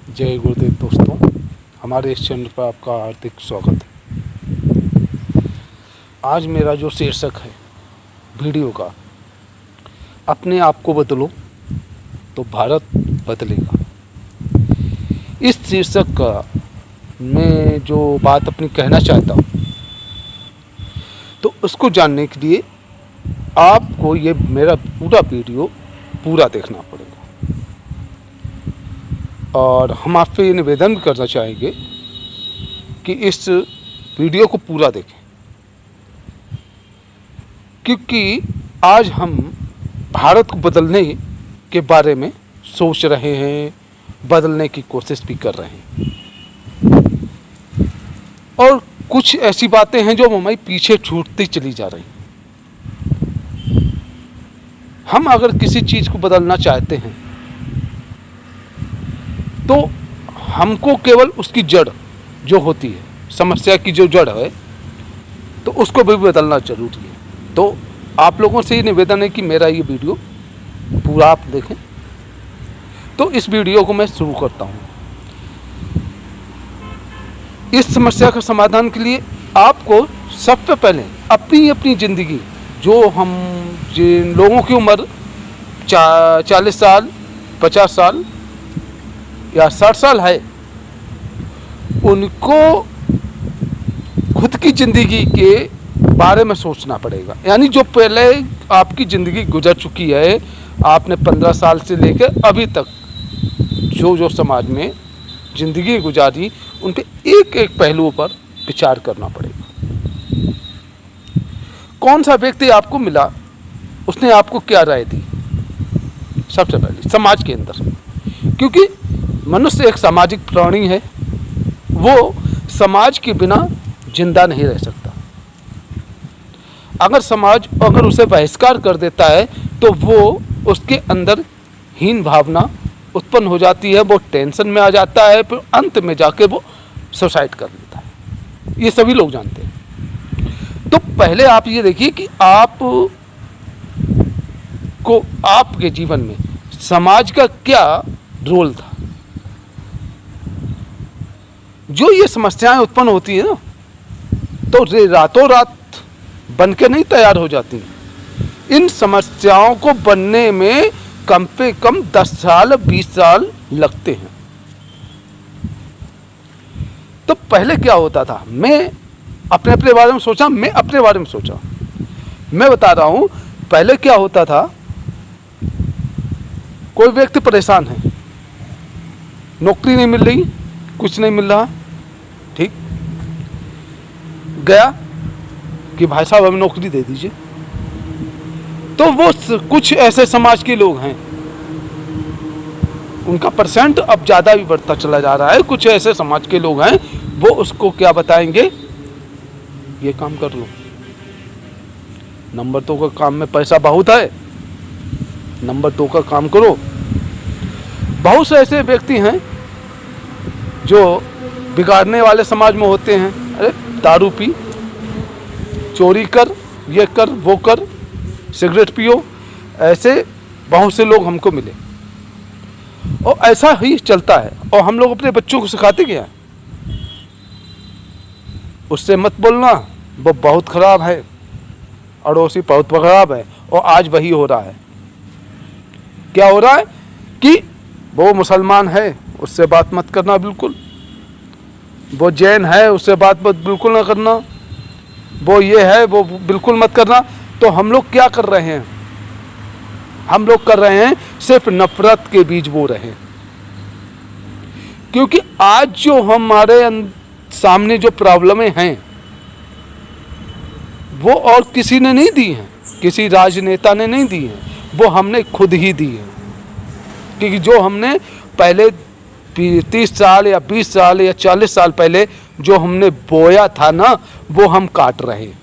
जय गुरुदेव दोस्तों, हमारे इस चैनल पर आपका हार्दिक स्वागत है। आज मेरा जो शीर्षक है वीडियो का, अपने आप को बदलो तो भारत बदलेगा। इस शीर्षक का मैं जो बात अपनी कहना चाहता हूँ, तो उसको जानने के लिए आपको ये मेरा पूरा वीडियो पूरा देखना पड़ेगा। और हम आपसे ये निवेदन भी करना चाहेंगे कि इस वीडियो को पूरा देखें, क्योंकि आज हम भारत को बदलने के बारे में सोच रहे हैं, बदलने की कोशिश भी कर रहे हैं। और कुछ ऐसी बातें हैं जो हमारी पीछे छूटती चली जा रही हैं। हम अगर किसी चीज़ को बदलना चाहते हैं तो हमको केवल उसकी जड़ जो होती है, समस्या की जो जड़ है, तो उसको भी बदलना जरूरी है। तो आप लोगों से ये निवेदन है कि मेरा ये वीडियो पूरा आप देखें। तो इस वीडियो को मैं शुरू करता हूँ। इस समस्या का समाधान के लिए आपको सबसे पहले अपनी अपनी ज़िंदगी, जो हम जिन लोगों की उम्र 40 साल, 50 साल या 60 साल है, उनको खुद की ज़िंदगी के बारे में सोचना पड़ेगा। यानी जो पहले आपकी ज़िंदगी गुजर चुकी है, आपने 15 साल से लेकर अभी तक जो जो समाज में ज़िंदगी गुजारी, उन पे एक एक पहलुओं पर विचार करना पड़ेगा। कौन सा व्यक्ति आपको मिला, उसने आपको क्या राय दी? सबसे पहले समाज के अंदर, क्योंकि मनुष्य एक सामाजिक प्राणी है, वो समाज के बिना जिंदा नहीं रह सकता। अगर समाज अगर उसे बहिष्कार कर देता है तो वो उसके अंदर हीन भावना उत्पन्न हो जाती है, वो टेंशन में आ जाता है, फिर अंत में जाके वो सुसाइड कर लेता है। ये सभी लोग जानते हैं। तो पहले आप ये देखिए कि आप को आपके जीवन में समाज का क्या रोल था। जो ये समस्याएं उत्पन्न होती है ना, तो रातों रात बन के नहीं तैयार हो जाती। इन समस्याओं को बनने में कम से कम 10 साल 20 साल लगते हैं। तो पहले क्या होता था, मैं अपने बारे में सोचा, मैं बता रहा हूं। पहले क्या होता था, कोई व्यक्ति परेशान है, नौकरी नहीं मिल रही, कुछ नहीं मिल रहा, ठीक, गया कि भाई साहब हमें नौकरी दे दीजिए। तो वो कुछ ऐसे समाज के लोग हैं, उनका परसेंट अब ज़्यादा भी बढ़ता चला जा रहा है। कुछ ऐसे समाज के लोग हैं, वो उसको क्या बताएंगे, ये काम कर लो, नंबर 2 का काम में पैसा बहुत है, नंबर 2 का काम करो। बहुत से ऐसे व्यक्ति हैं जो बिगाड़ने वाले समाज में होते हैं। अरे दारू पी, चोरी कर, ये कर, वो कर, सिगरेट पियो, ऐसे बहुत से लोग हमको मिले। और ऐसा ही चलता है। और हम लोग अपने बच्चों को सिखाते क्या है, उससे मत बोलना, वो बहुत ख़राब है, अड़ोसी बहुत ख़राब है। और आज वही हो रहा है। क्या हो रहा है कि वो मुसलमान है, उससे बात मत करना बिल्कुल, वो जैन है, उससे बात मत बिल्कुल ना करना, वो ये है, वो बिल्कुल मत करना। तो हम लोग क्या कर रहे हैं, हम लोग कर रहे हैं सिर्फ नफरत के बीज बो रहे हैं। क्योंकि आज जो हमारे सामने जो प्रॉब्लमें हैं, वो और किसी ने नहीं दी हैं, किसी राजनेता ने नहीं दी हैं, वो हमने खुद ही दी है। क्योंकि जो हमने पहले 30 साल या 20 साल या 40 साल पहले जो हमने बोया था ना, वो हम काट रहे हैं।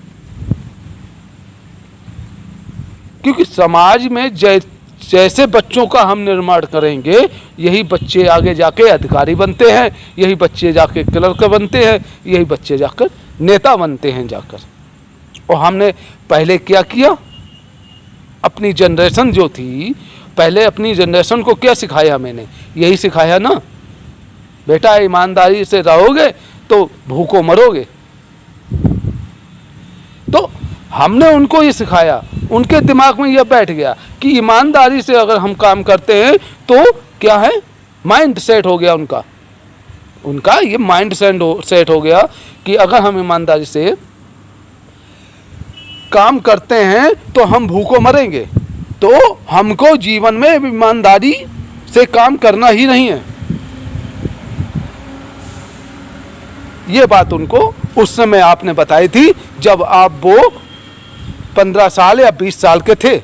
क्योंकि समाज में जैसे बच्चों का हम निर्माण करेंगे, यही बच्चे आगे जाके अधिकारी बनते हैं, यही बच्चे जाके क्लर्क बनते हैं, यही बच्चे जाकर नेता बनते हैं जाकर। और हमने पहले क्या किया, अपनी जनरेशन जो थी, पहले अपनी जनरेशन को क्या सिखाया मैंने, यही सिखाया ना बेटा ईमानदारी से रहोगे तो भूखों मरोगे। तो हमने उनको ये सिखाया, उनके दिमाग में यह बैठ गया कि ईमानदारी से अगर हम काम करते हैं तो क्या है, माइंड सेट हो गया उनका ये माइंड सेट हो गया कि अगर हम ईमानदारी से काम करते हैं तो हम भूखों मरेंगे, तो हमको जीवन में ईमानदारी से काम करना ही नहीं है। ये बात उनको उस समय आपने बताई थी जब आप वो 15 साल या 20 साल के थे,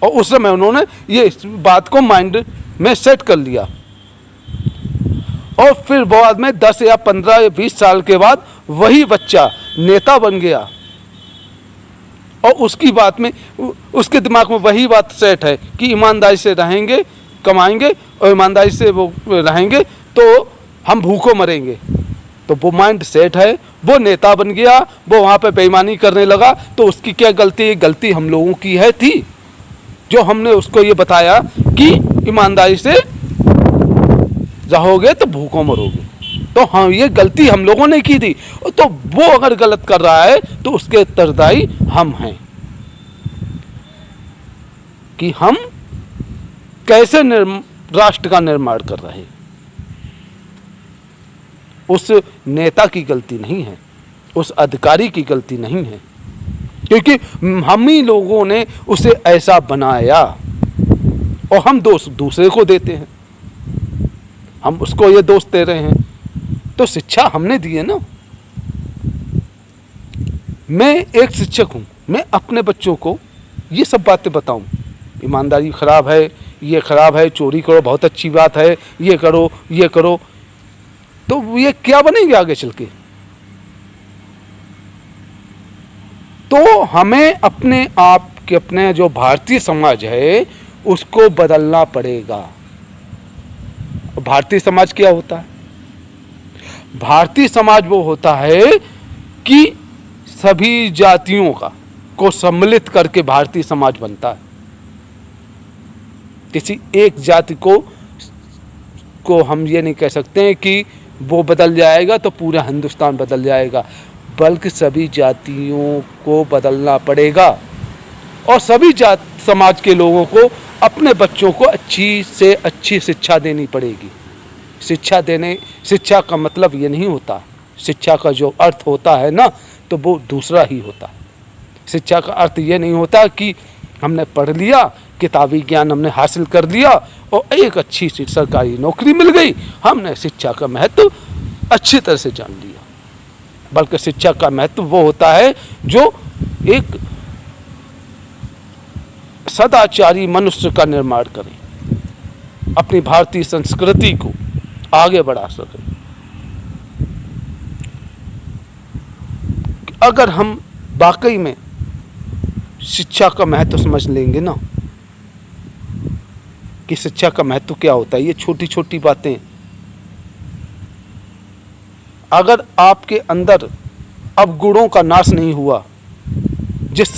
और उस समय उन्होंने ये बात को माइंड में सेट कर लिया। और फिर बाद में 10 या 15 या 20 साल के बाद वही बच्चा नेता बन गया, और उसकी बात में, उसके दिमाग में वही बात सेट है कि ईमानदारी से रहेंगे, कमाएंगे और ईमानदारी से वो रहेंगे तो हम भूखों मरेंगे। तो वो माइंड सेट है, वो नेता बन गया, वो वहाँ पे बेईमानी करने लगा। तो उसकी क्या गलती? गलती हम लोगों की है थी, जो हमने उसको ये बताया कि ईमानदारी से रहोगे तो भूखों मरोगे। तो हाँ, ये गलती हम लोगों ने की थी। तो वो अगर गलत कर रहा है तो उसके उत्तरदायी हम हैं कि हम कैसे राष्ट्र का निर्माण कर रहे हैं। उस नेता की गलती नहीं है, उस अधिकारी की गलती नहीं है, क्योंकि हम ही लोगों ने उसे ऐसा बनाया और हम दोष दूसरे को देते हैं, हम उसको ये दोष दे रहे हैं। तो शिक्षा हमने दी है ना। मैं एक शिक्षक हूँ, मैं अपने बच्चों को ये सब बातें बताऊँ, ईमानदारी खराब है, ये खराब है, चोरी करो बहुत अच्छी बात है, ये करो ये करो, तो ये क्या बनेंगे आगे चल के? तो हमें अपने आप के, अपने जो भारतीय समाज है उसको बदलना पड़ेगा। भारतीय समाज क्या होता है? भारतीय समाज वो होता है कि सभी जातियों को सम्मिलित करके भारतीय समाज बनता है। किसी एक जाति को हम ये नहीं कह सकते हैं कि वो बदल जाएगा तो पूरा हिंदुस्तान बदल जाएगा, बल्कि सभी जातियों को बदलना पड़ेगा और सभी समाज के लोगों को अपने बच्चों को अच्छी से अच्छी शिक्षा देनी पड़ेगी। शिक्षा का मतलब ये नहीं होता, शिक्षा का जो अर्थ होता है ना, तो वो दूसरा ही होता है। शिक्षा का अर्थ ये नहीं होता कि हमने पढ़ लिया, किताबी ज्ञान हमने हासिल कर लिया और एक अच्छी सरकारी नौकरी मिल गई, हमने शिक्षा का महत्व अच्छी तरह से जान लिया। बल्कि शिक्षा का महत्व वो होता है जो एक सदाचारी मनुष्य का निर्माण करे, अपनी भारतीय संस्कृति को आगे बढ़ा सके। अगर हम वाकई में शिक्षा का महत्व समझ लेंगे ना कि शिक्षा का महत्व क्या होता है, ये छोटी छोटी बातें, अगर आपके अंदर अवगुणों का नाश नहीं हुआ, जिस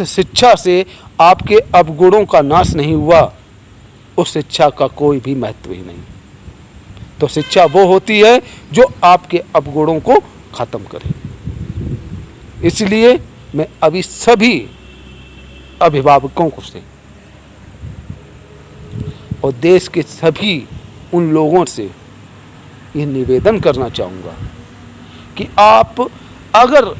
शिक्षा से आपके अवगुणों का नाश नहीं हुआ, उस शिक्षा का कोई भी महत्व ही नहीं। तो शिक्षा वो होती है जो आपके अवगुणों को खत्म करे। इसलिए मैं अभी सभी अभिभावकों को से और देश के सभी उन लोगों से ये निवेदन करना चाहूँगा कि आप अगर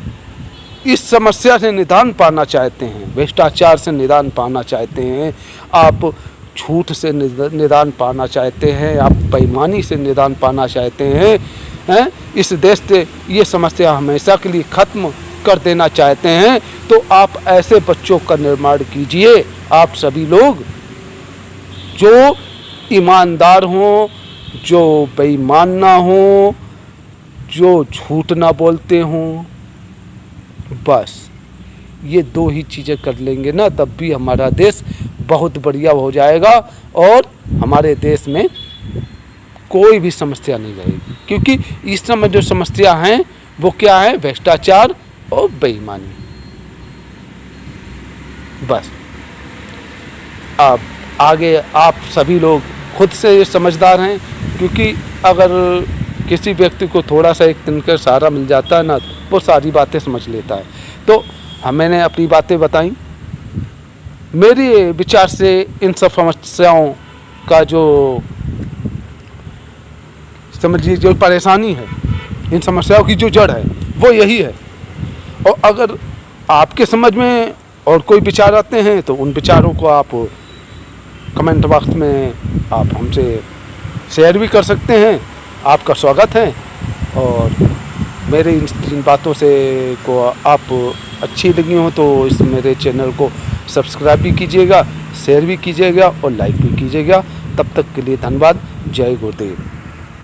इस समस्या से निदान पाना चाहते हैं, भ्रष्टाचार से निदान पाना चाहते हैं, आप झूठ से निदान पाना चाहते हैं, आप बेईमानी से निदान पाना चाहते हैं, इस देश से ये समस्या हमेशा के लिए ख़त्म कर देना चाहते हैं, तो आप ऐसे बच्चों का निर्माण कीजिए। आप सभी लोग जो ईमानदार हों, जो बेईमान ना हों, जो झूठ ना बोलते हों, बस ये दो ही चीज़ें कर लेंगे ना, तब भी हमारा देश बहुत बढ़िया हो जाएगा और हमारे देश में कोई भी समस्या नहीं रहेगी। क्योंकि इस समय जो समस्या हैं वो क्या है? भ्रष्टाचार और बेईमानी। बस अब आगे आप सभी लोग खुद से समझदार हैं, क्योंकि अगर किसी व्यक्ति को थोड़ा सा एक दिन का सहारा मिल जाता है ना, वो सारी बातें समझ लेता है। तो मैंने अपनी बातें बताई। मेरे विचार से इन सब समस्याओं का जो समझिए जो परेशानी है, इन समस्याओं की जो जड़ है वो यही है। और अगर आपके समझ में और कोई विचार आते हैं तो उन विचारों को आप कमेंट बॉक्स में आप हमसे शेयर भी कर सकते हैं। आपका स्वागत है। और मेरे इन बातों से को आप अच्छी लगी हो तो इस मेरे चैनल को सब्सक्राइब भी कीजिएगा, शेयर भी कीजिएगा और लाइक भी कीजिएगा। तब तक के लिए धन्यवाद। जय गुरुदेव।